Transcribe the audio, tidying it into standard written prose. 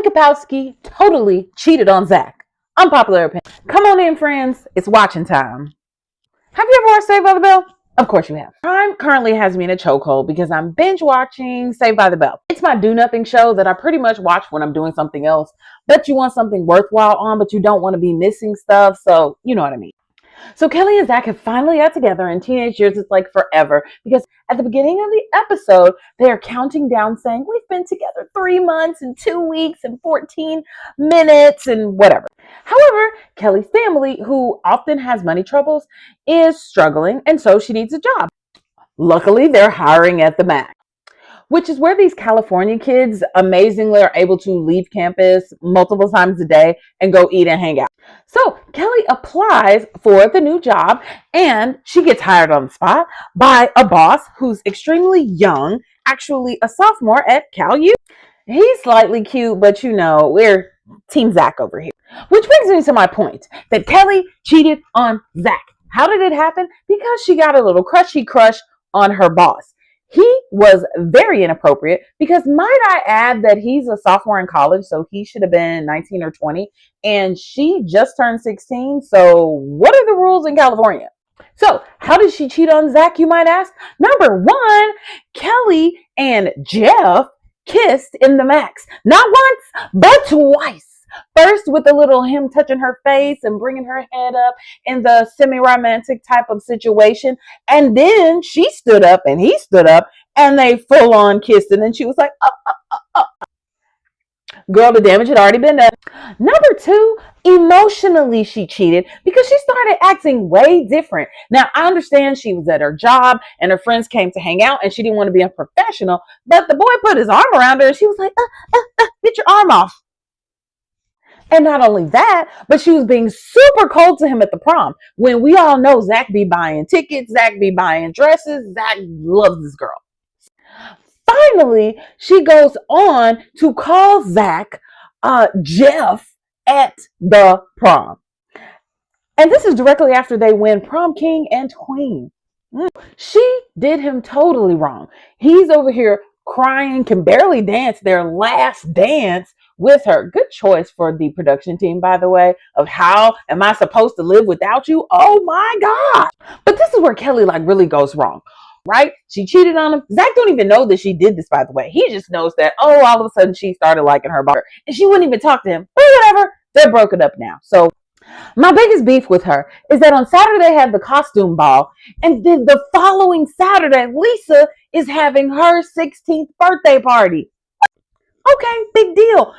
Kelly Kapowski totally cheated on Zack. Unpopular opinion. Come on in, friends. It's watching time. Have you ever watched Saved by the Bell? Of course you have. Prime currently has me in a chokehold because I'm binge watching Saved by the Bell. It's my do-nothing show that I pretty much watch when I'm doing something else. But you want something worthwhile on, but you don't want to be missing stuff. So you know what I mean. So Kelly and Zack have finally got together, and teenage years is like forever because at the beginning of the episode, they are counting down saying, we've been together 3 months and 2 weeks and 14 minutes and whatever. However, Kelly's family, who often has money troubles, is struggling, and so she needs a job. Luckily, they're hiring at the Mac, which is where these California kids amazingly are able to leave campus multiple times a day and go eat and hang out. So Kelly applies for the new job and she gets hired on the spot by a boss who's extremely young, actually a sophomore at Cal U. He's slightly cute, but you know, we're Team Zack over here. Which brings me to my point that Kelly cheated on Zack. How did it happen? Because she got a little crushy crush on her boss. He was very inappropriate because might I add that he's a sophomore in college, so he should have been 19 or 20, and she just turned 16, so what are the rules in California? So how did she cheat on Zack, you might ask? Number one, Kelly and Jeff kissed in the Max. Not once, but twice. First with a little him touching her face and bringing her head up in the semi-romantic type of situation. And then she stood up and he stood up and they full on kissed. And then she was like, oh. Girl, the damage had already been done. Number two, emotionally she cheated because she started acting way different. Now, I understand she was at her job and her friends came to hang out and she didn't want to be unprofessional, but the boy put his arm around her and she was like, get your arm off. And not only that, but she was being super cold to him at the prom. When we all know Zack be buying tickets, Zack be buying dresses, Zack loves this girl. Finally, she goes on to call Zack Jeff at the prom. And this is directly after they win prom king and queen. She did him totally wrong. He's over here crying, can barely dance their last dance with her. Good choice for the production team, by the way, of how am I supposed to live without you? Oh my God. But this is where Kelly really goes wrong, right? She cheated on him. Zack don't even know that she did this, by the way. He just knows that, oh, all of a sudden she started liking her bar and she wouldn't even talk to him. But whatever, they're broken up now. So my biggest beef with her is that on Saturday they had the costume ball, and then the following Saturday, Lisa is having her 16th birthday party. Okay, big deal.